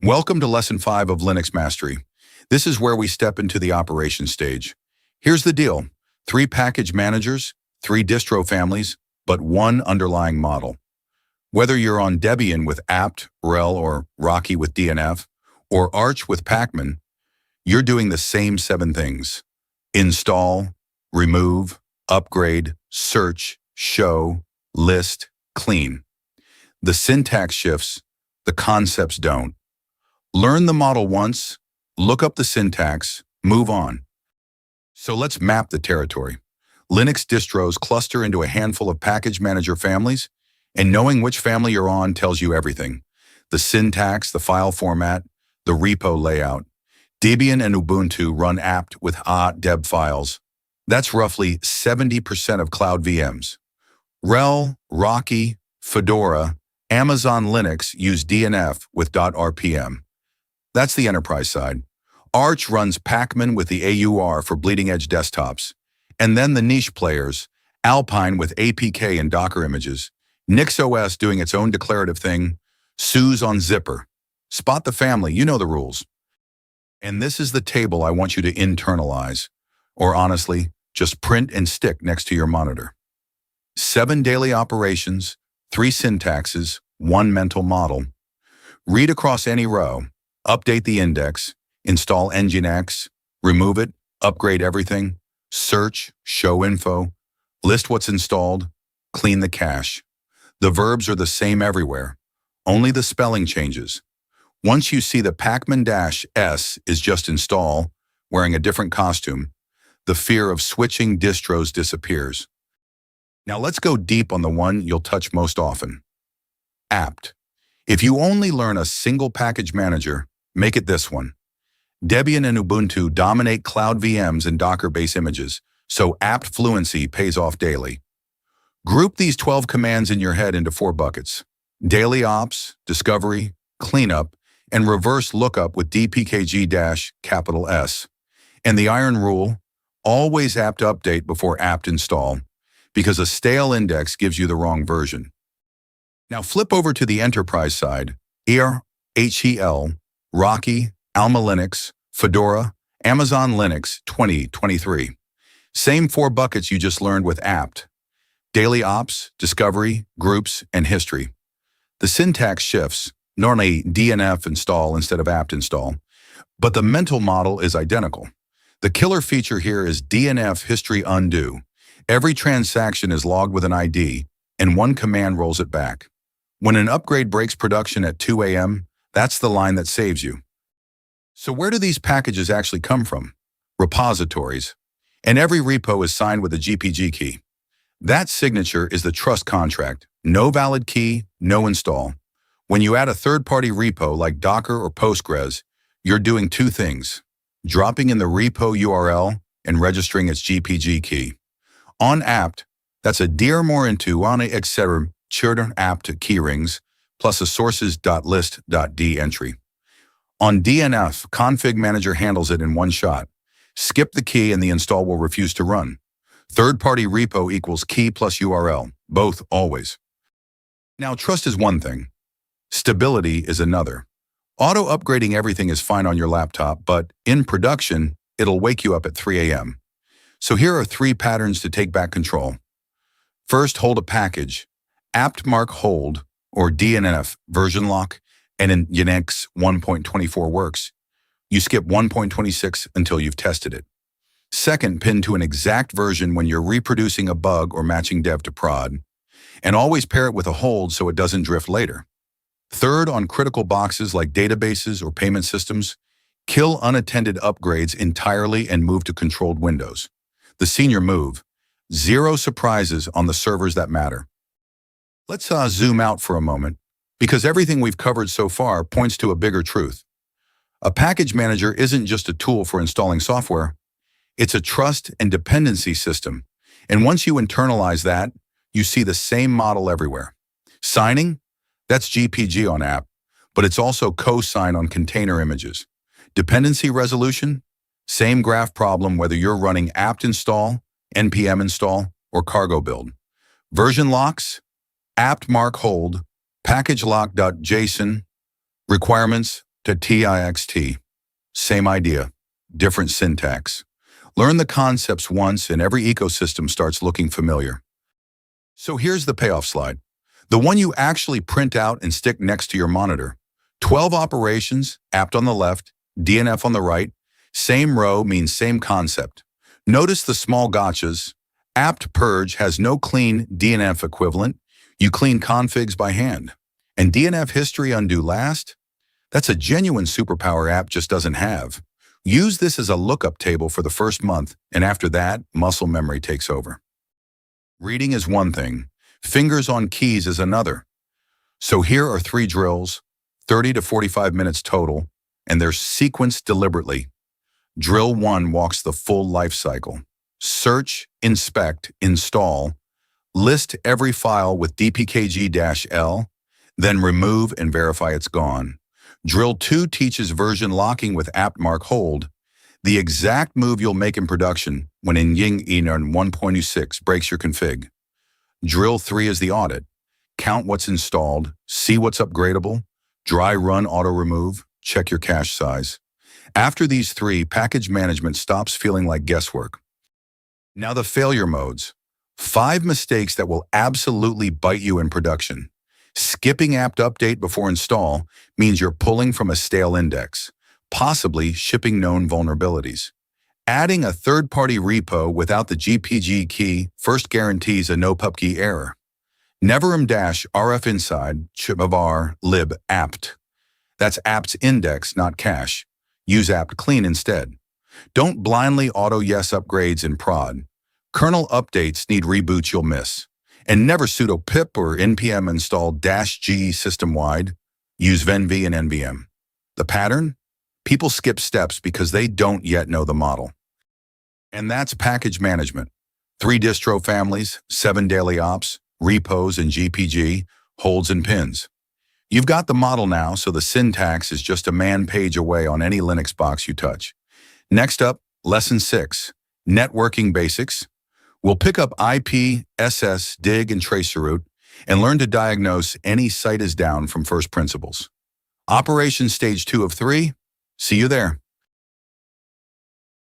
Welcome to Lesson 5 of Linux Mastery. This is where we step into the operation stage. Here's the deal. 3 package managers, 3 distro families, but 1 underlying model. Whether you're on Debian with apt, RHEL, or Rocky with DNF, or Arch with pacman, you're doing the same 7 things. Install, remove, upgrade, search, show, list, clean. The syntax shifts, the concepts don't. Learn the model once, look up the syntax, move on. So let's map the territory. Linux distros cluster into a handful of package manager families, and knowing which family you're on tells you everything. The syntax, the file format, the repo layout. Debian and Ubuntu run apt with deb files. That's roughly 70% of cloud VMs. RHEL, Rocky, Fedora, Amazon Linux use DNF with .rpm. That's the enterprise side. Arch runs pacman with the AUR for bleeding-edge desktops. And then the niche players, Alpine with APK and Docker images, NixOS doing its own declarative thing, SUSE on zypper. Spot the family, you know the rules. And this is the table I want you to internalize, or honestly, just print and stick next to your monitor. 7 daily operations, 3 syntaxes, 1 mental model. Read across any row. Update the index, install Nginx, remove it, upgrade everything, search, show info, list what's installed, clean the cache. The verbs are the same everywhere, only the spelling changes. Once you see the pacman-s is just install, wearing a different costume, the fear of switching distros disappears. Now let's go deep on the one you'll touch most often. Apt. If you only learn a single package manager, make it this one. Debian and Ubuntu dominate cloud VMs and Docker-based images, so apt fluency pays off daily. Group these 12 commands in your head into 4 buckets. Daily ops, discovery, cleanup, and reverse lookup with dpkg-S. And the iron rule, always apt update before apt install, because a stale index gives you the wrong version. Now flip over to the enterprise side, RHEL, Rocky, Alma Linux, Fedora, Amazon Linux 2023. Same 4 buckets you just learned with apt. Daily ops, discovery, groups, and history. The syntax shifts, normally DNF install instead of apt install, but the mental model is identical. The killer feature here is DNF history undo. Every transaction is logged with an ID, and 1 command rolls it back. When an upgrade breaks production at 2 a.m., that's the line that saves you. So where do these packages actually come from? Repositories. And every repo is signed with a GPG key. That signature is the trust contract. No valid key, no install. When you add a third-party repo like Docker or Postgres, you're doing 2 things. Dropping in the repo URL and registering its GPG key. On apt, that's a dir more into on etc. children apt keyrings, plus a sources.list.d entry. On DNF, config manager handles it in 1 shot. Skip the key and the install will refuse to run. Third-party repo equals key plus URL, both always. Now trust is one thing. Stability is another. Auto-upgrading everything is fine on your laptop, but in production, it'll wake you up at 3 a.m. So here are 3 patterns to take back control. First, hold a package. apt mark hold, or DNF, version lock, and in Nginx 1.24 works. You skip 1.26 until you've tested it. Second, pin to an exact version when you're reproducing a bug or matching dev to prod. And always pair it with a hold so it doesn't drift later. Third, on critical boxes like databases or payment systems, kill unattended upgrades entirely and move to controlled windows. The senior move, 0 surprises on the servers that matter. Let's zoom out for a moment, because everything we've covered so far points to a bigger truth. A package manager isn't just a tool for installing software. It's a trust and dependency system. And once you internalize that, you see the same model everywhere. Signing? That's GPG on app, but it's also cosign on container images. Dependency resolution? Same graph problem whether you're running apt install, npm install, or cargo build. Version locks? apt mark hold, package lock.json, requirements, to TIXT. Same idea, different syntax. Learn the concepts once and every ecosystem starts looking familiar. So here's the payoff slide. The one you actually print out and stick next to your monitor. 12 operations, apt on the left, DNF on the right. Same row means same concept. Notice the small gotchas. Apt purge has no clean DNF equivalent. You clean configs by hand. And DNF history undo last? That's a genuine superpower app just doesn't have. Use this as a lookup table for the first month, and after that, muscle memory takes over. Reading is one thing. Fingers on keys is another. So here are 3 drills, 30 to 45 minutes total, and they're sequenced deliberately. Drill 1 walks the full life cycle. Search, inspect, install, list every file with dpkg-l, then remove and verify it's gone. Drill 2 teaches version locking with apt-mark hold, the exact move you'll make in production when Ying 1.6 breaks your config. Drill 3 is the audit. Count what's installed, see what's upgradable, dry run auto remove, check your cache size. After these 3, package management stops feeling like guesswork. Now the failure modes. 5 mistakes that will absolutely bite you in production. Skipping apt update before install means you're pulling from a stale index, possibly shipping known vulnerabilities. Adding a third-party repo without the GPG key first guarantees a no pubkey error. Neverum-rf inside var lib apt. That's apt's index, not cache. Use apt clean instead. Don't blindly auto yes upgrades in prod. Kernel updates need reboots you'll miss. And never sudo pip or npm install -g system-wide. Use venv and nvm. The pattern? People skip steps because they don't yet know the model. And that's package management. 3 distro families, 7 daily ops, repos and GPG, holds and pins. You've got the model now, so the syntax is just a man page away on any Linux box you touch. Next up, Lesson 6, Networking Basics. We'll pick up IP, SS, dig, and traceroute, and learn to diagnose any site is down from first principles. Operation Stage 2 of 3. See you there.